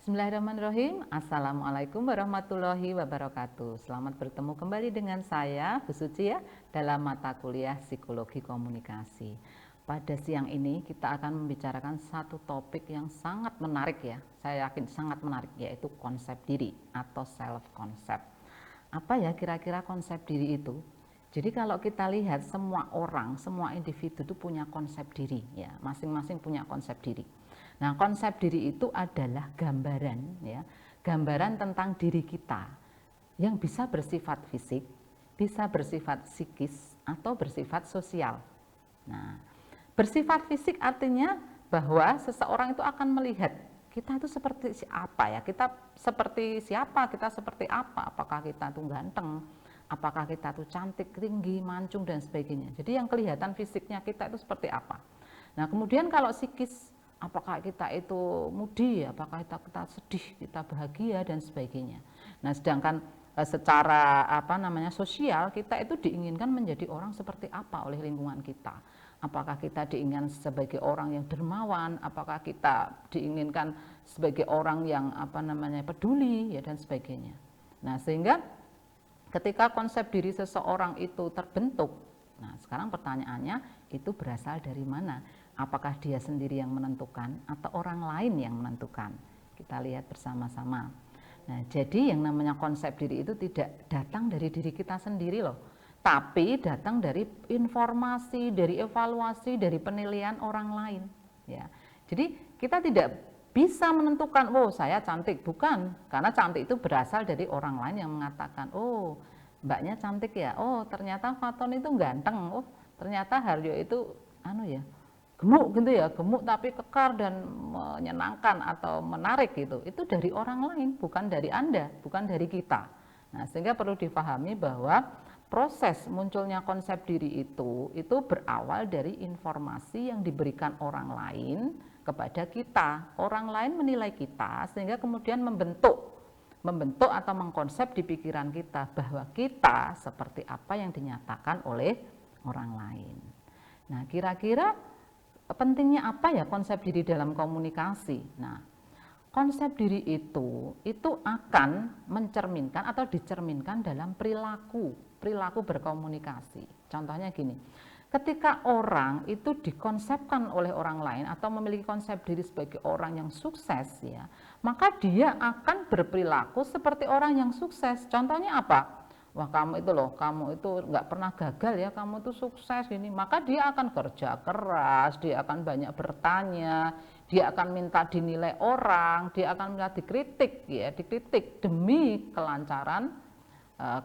Bismillahirrahmanirrahim. Assalamualaikum warahmatullahi wabarakatuh. Selamat bertemu kembali dengan saya, Bu Suci ya, dalam mata kuliah Psikologi Komunikasi. Pada siang ini kita akan membicarakan satu topik yang sangat menarik ya. Saya yakin sangat menarik, yaitu konsep diri atau self concept. Apa ya kira-kira konsep diri itu? Jadi kalau kita lihat semua orang, semua individu itu punya konsep diri ya, masing-masing punya konsep diri. Nah, konsep diri itu adalah gambaran ya, gambaran tentang diri kita yang bisa bersifat fisik, bisa bersifat psikis atau bersifat sosial. Nah, bersifat fisik artinya bahwa seseorang itu akan melihat kita itu seperti apa ya, kita seperti siapa, kita seperti apa, apakah kita tuh ganteng, apakah kita tuh cantik, tinggi, mancung dan sebagainya. Jadi yang kelihatan fisiknya kita itu seperti apa. Nah, kemudian kalau psikis, apakah kita itu mudi, apakah kita sedih, kita bahagia dan sebagainya. Nah, sedangkan secara sosial kita itu diinginkan menjadi orang seperti apa oleh lingkungan kita. Apakah kita diinginkan sebagai orang yang dermawan, apakah kita diinginkan sebagai orang yang peduli ya dan sebagainya. Nah, sehingga ketika konsep diri seseorang itu terbentuk, nah sekarang pertanyaannya itu berasal dari mana? Apakah dia sendiri yang menentukan atau orang lain yang menentukan? Kita lihat bersama-sama. Nah, jadi yang namanya konsep diri itu tidak datang dari diri kita sendiri loh, tapi datang dari informasi, dari evaluasi, dari penilaian orang lain. Ya, jadi kita tidak bisa menentukan, oh saya cantik, bukan, karena cantik itu berasal dari orang lain yang mengatakan, oh mbaknya cantik ya, oh ternyata Faton itu ganteng, oh ternyata Haryo itu gemuk gitu ya, gemuk tapi kekar dan menyenangkan atau menarik gitu. Itu dari orang lain, bukan dari Anda, bukan dari kita. Nah, sehingga perlu dipahami bahwa proses munculnya konsep diri itu berawal dari informasi yang diberikan orang lain kepada kita. Orang lain menilai kita sehingga kemudian membentuk atau mengkonsep di pikiran kita bahwa kita seperti apa yang dinyatakan oleh orang lain. Nah, kira-kira pentingnya apa ya konsep diri dalam komunikasi? Nah, konsep diri itu akan mencerminkan atau dicerminkan dalam perilaku berkomunikasi. Contohnya gini, ketika orang itu dikonsepkan oleh orang lain atau memiliki konsep diri sebagai orang yang sukses ya, maka dia akan berperilaku seperti orang yang sukses. Contohnya apa? Wah, kamu itu nggak pernah gagal ya, kamu itu sukses ini. Maka dia akan kerja keras, dia akan banyak bertanya, dia akan minta dinilai orang, dia akan minta dikritik demi kelancaran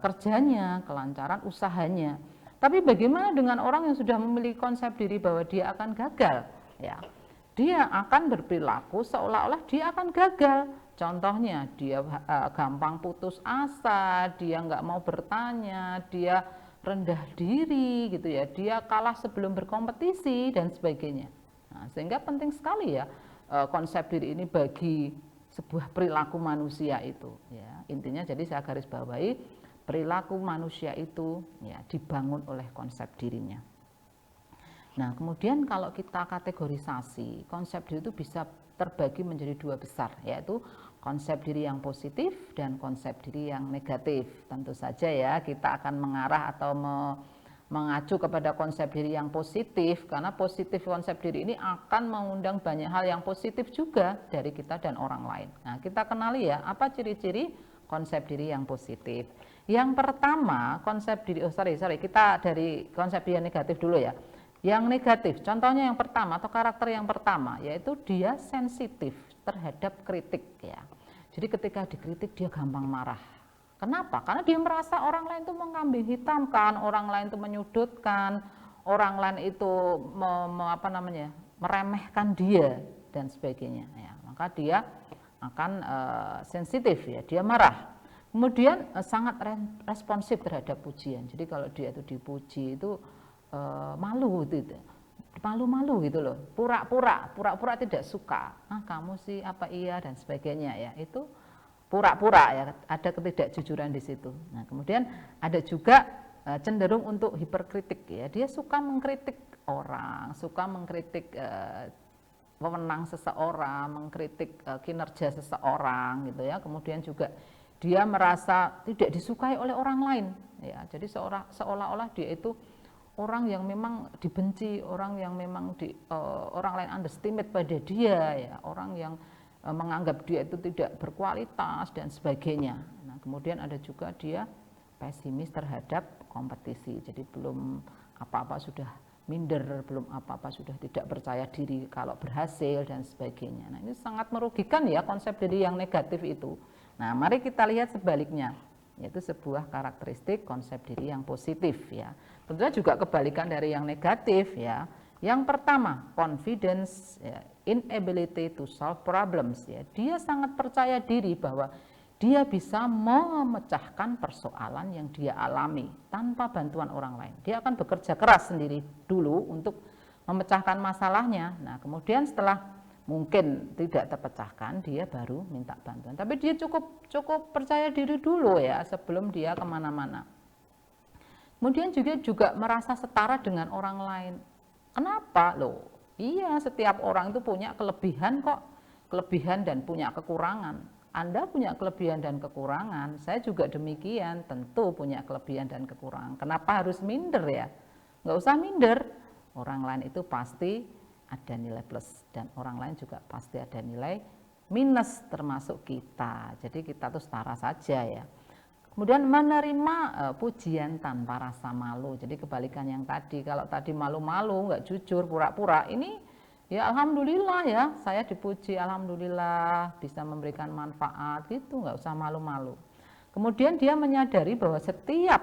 kerjanya, kelancaran usahanya. Tapi bagaimana dengan orang yang sudah memiliki konsep diri bahwa dia akan gagal? Ya, dia akan berperilaku seolah-olah dia akan gagal. Contohnya dia gampang putus asa, dia nggak mau bertanya, dia rendah diri gitu ya, dia kalah sebelum berkompetisi dan sebagainya. Nah, sehingga penting sekali ya konsep diri ini bagi sebuah perilaku manusia itu. Ya, intinya jadi saya garis bawahi perilaku manusia itu ya dibangun oleh konsep dirinya. Nah, kemudian kalau kita kategorisasi, konsep diri itu bisa terbagi menjadi dua besar, yaitu konsep diri yang positif dan konsep diri yang negatif. Tentu saja ya kita akan mengarah atau mengacu kepada konsep diri yang positif, karena positif konsep diri ini akan mengundang banyak hal yang positif juga dari kita dan orang lain. Nah, kita kenali ya, apa ciri-ciri konsep diri yang positif. Yang pertama, konsep diri, kita dari konsep diri yang negatif dulu ya. Yang negatif, contohnya yang pertama atau karakter yang pertama, yaitu dia sensitif terhadap kritik ya. Jadi ketika dikritik dia gampang marah. Kenapa? Karena dia merasa orang lain itu mengkambing hitamkan, orang lain itu menyudutkan, orang lain itu meremehkan dia dan sebagainya. Ya, maka dia akan sensitif ya, dia marah. Kemudian sangat responsif terhadap pujian. Jadi kalau dia itu dipuji itu malu gitu loh, pura-pura tidak suka, kamu sih apa iya dan sebagainya ya, itu pura-pura ya, ada ketidakjujuran di situ. Nah, kemudian ada juga cenderung untuk hiperkritik ya, dia suka mengkritik orang, suka mengkritik wewenang seseorang, mengkritik kinerja seseorang gitu ya. Kemudian juga dia merasa tidak disukai oleh orang lain ya. Jadi seolah-olah dia itu orang yang memang dibenci, orang yang memang orang lain underestimate pada dia ya, orang yang menganggap dia itu tidak berkualitas dan sebagainya. Nah, kemudian ada juga dia pesimis terhadap kompetisi. Jadi belum apa-apa sudah minder, belum apa-apa sudah tidak percaya diri kalau berhasil dan sebagainya. Nah, ini sangat merugikan ya konsep diri yang negatif itu. Nah, mari kita lihat sebaliknya, yaitu sebuah karakteristik konsep diri yang positif ya. Tentunya juga kebalikan dari yang negatif ya. Yang pertama, confidence, ya, inability to solve problems ya. Dia sangat percaya diri bahwa dia bisa memecahkan persoalan yang dia alami tanpa bantuan orang lain. Dia akan bekerja keras sendiri dulu untuk memecahkan masalahnya. Nah, kemudian setelah mungkin tidak terpecahkan, dia baru minta bantuan. Tapi dia cukup percaya diri dulu ya sebelum dia kemana-mana. Kemudian juga merasa setara dengan orang lain. Kenapa loh? Iya, setiap orang itu punya kelebihan kok, kelebihan dan punya kekurangan. Anda punya kelebihan dan kekurangan, saya juga demikian, tentu punya kelebihan dan kekurangan. Kenapa harus minder ya? Nggak usah minder, orang lain itu pasti ada nilai plus dan orang lain juga pasti ada nilai minus termasuk kita. Jadi kita tuh setara saja ya. Kemudian menerima pujian tanpa rasa malu. Jadi kebalikan yang tadi, kalau tadi malu-malu, nggak jujur, pura-pura, ini ya alhamdulillah ya, saya dipuji, alhamdulillah bisa memberikan manfaat gitu, nggak usah malu-malu. Kemudian dia menyadari bahwa setiap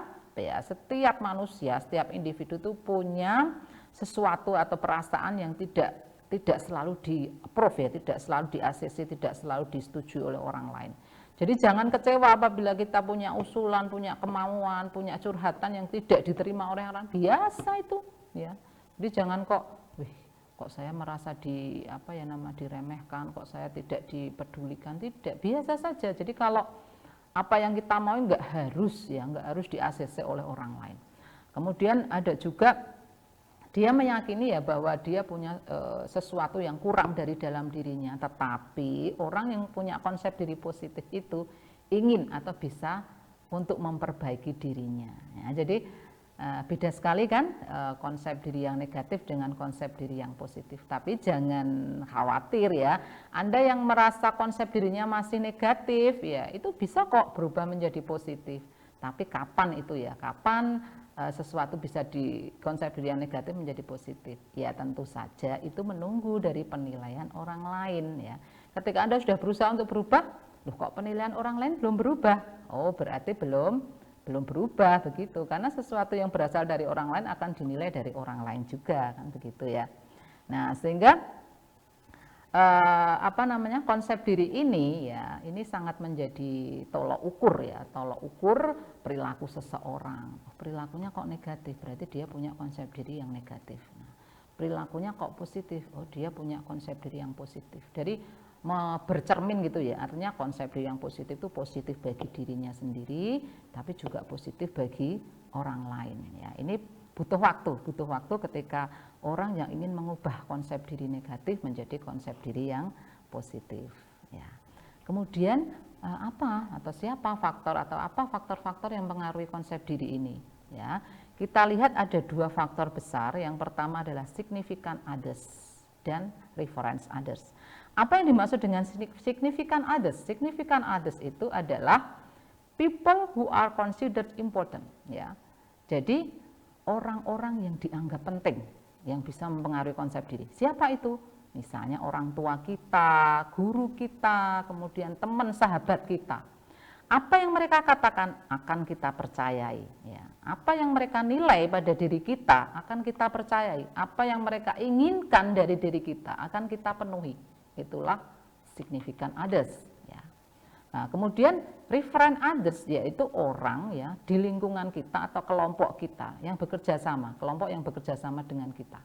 manusia, setiap individu itu punya sesuatu atau perasaan yang tidak selalu di-approve ya, tidak selalu di-ACC, tidak selalu disetujui oleh orang lain. Jadi jangan kecewa apabila kita punya usulan, punya kemauan, punya curhatan yang tidak diterima oleh orang, biasa itu ya. Jadi jangan kok saya merasa diremehkan, kok saya tidak dipedulikan, tidak, biasa saja. Jadi kalau apa yang kita mau nggak harus di-ACC oleh orang lain. Kemudian ada juga dia meyakini ya bahwa dia punya sesuatu yang kurang dari dalam dirinya, tetapi orang yang punya konsep diri positif itu ingin atau bisa untuk memperbaiki dirinya. Ya, jadi beda sekali kan konsep diri yang negatif dengan konsep diri yang positif. Tapi jangan khawatir ya, Anda yang merasa konsep dirinya masih negatif ya itu bisa kok berubah menjadi positif. Tapi kapan itu ya? Kapan sesuatu bisa di konsep diri yang negatif menjadi positif? Ya tentu saja itu menunggu dari penilaian orang lain ya. Ketika Anda sudah berusaha untuk berubah, loh kok penilaian orang lain belum berubah? Oh berarti belum berubah begitu, karena sesuatu yang berasal dari orang lain akan dinilai dari orang lain juga kan begitu ya. Nah sehingga konsep diri ini ya ini sangat menjadi tolok ukur perilaku seseorang. Perilakunya kok negatif, berarti dia punya konsep diri yang negatif. Nah, perilakunya kok positif, oh dia punya konsep diri yang positif. Jadi bercermin gitu ya, artinya konsep diri yang positif itu positif bagi dirinya sendiri, tapi juga positif bagi orang lain ya. Ini butuh waktu ketika orang yang ingin mengubah konsep diri negatif menjadi konsep diri yang positif ya. Kemudian siapa faktor-faktor yang mempengaruhi konsep diri ini ya. Kita lihat ada dua faktor besar. Yang pertama adalah significant others dan reference others. Apa yang dimaksud dengan significant others? Significant others itu adalah people who are considered important ya. Jadi orang-orang yang dianggap penting, yang bisa mempengaruhi konsep diri. Siapa itu? Misalnya orang tua kita, guru kita, kemudian teman sahabat kita. Apa yang mereka katakan akan kita percayai. Ya. Apa yang mereka nilai pada diri kita akan kita percayai. Apa yang mereka inginkan dari diri kita akan kita penuhi. Itulah significant others. Ya. Nah, kemudian reference others yaitu orang ya di lingkungan kita atau kelompok kita yang bekerja sama, kelompok yang bekerja sama dengan kita.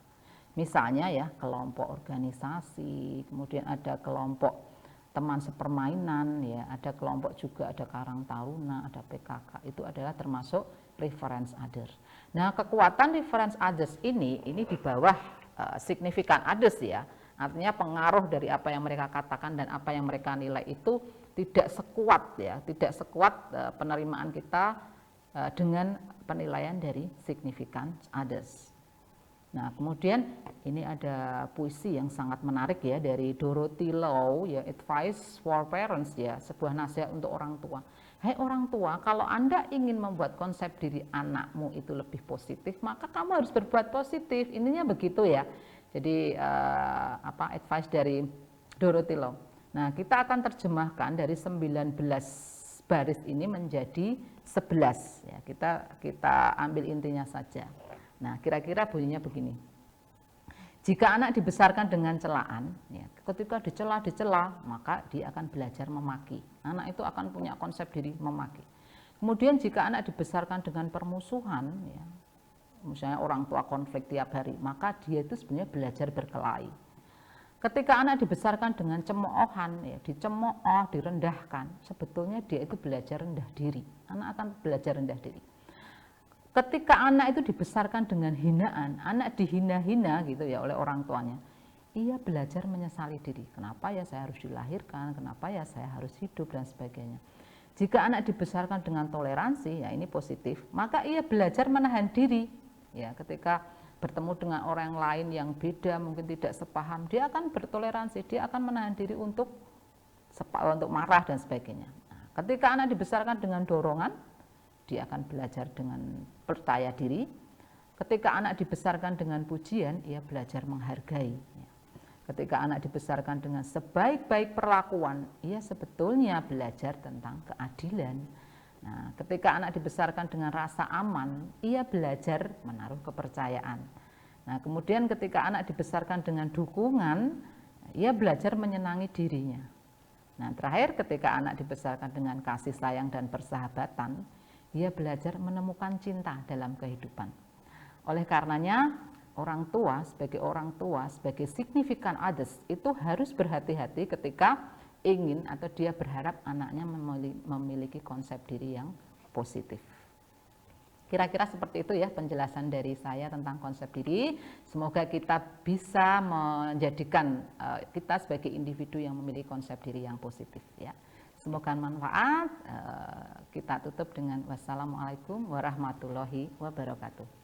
Misalnya ya kelompok organisasi, kemudian ada kelompok teman sepermainan ya, ada kelompok juga ada Karang Taruna, ada PKK. Itu adalah termasuk reference others. Nah, kekuatan reference others ini di bawah significant others ya. Artinya pengaruh dari apa yang mereka katakan dan apa yang mereka nilai itu tidak sekuat ya, tidak sekuat penerimaan kita dengan penilaian dari significant others. Nah, kemudian ini ada puisi yang sangat menarik ya dari Dorothy Low ya, Advice for Parents ya, sebuah nasihat untuk orang tua. Hai orang tua, kalau Anda ingin membuat konsep diri anakmu itu lebih positif, maka kamu harus berbuat positif. Ininya begitu ya. Jadi advice dari Dorothy Low. Nah, kita akan terjemahkan dari 19 baris ini menjadi 11 ya. Kita ambil intinya saja. Nah, kira-kira bunyinya begini. Jika anak dibesarkan dengan celaan, ya, ketika dicela, maka dia akan belajar memaki. Anak itu akan punya konsep diri memaki. Kemudian jika anak dibesarkan dengan permusuhan, ya, misalnya orang tua konflik tiap hari, maka dia itu sebenarnya belajar berkelahi. Ketika anak dibesarkan dengan cemoohan, ya, dicemooh, direndahkan, sebetulnya dia itu belajar rendah diri. Anak akan belajar rendah diri. Ketika anak itu dibesarkan dengan hinaan, anak dihina-hina gitu ya oleh orang tuanya, ia belajar menyesali diri. Kenapa ya saya harus dilahirkan, kenapa ya saya harus hidup dan sebagainya. Jika anak dibesarkan dengan toleransi, ya ini positif, maka ia belajar menahan diri. Ya, ketika bertemu dengan orang lain yang beda, mungkin tidak sepaham, dia akan bertoleransi, dia akan menahan diri untuk marah dan sebagainya. Nah, ketika anak dibesarkan dengan dorongan, dia akan belajar dengan percaya diri. Ketika anak dibesarkan dengan pujian, ia belajar menghargai. Ketika anak dibesarkan dengan sebaik-baik perlakuan, ia sebetulnya belajar tentang keadilan. Nah, ketika anak dibesarkan dengan rasa aman, ia belajar menaruh kepercayaan. Nah, kemudian ketika anak dibesarkan dengan dukungan, ia belajar menyenangi dirinya. Nah, terakhir ketika anak dibesarkan dengan kasih sayang dan persahabatan, dia belajar menemukan cinta dalam kehidupan. Oleh karenanya, orang tua, sebagai significant others, itu harus berhati-hati ketika ingin atau dia berharap anaknya memiliki konsep diri yang positif. Kira-kira seperti itu ya penjelasan dari saya tentang konsep diri. Semoga kita bisa menjadikan kita sebagai individu yang memiliki konsep diri yang positif ya. Semoga manfaat. Kita tutup dengan wassalamualaikum warahmatullahi wabarakatuh.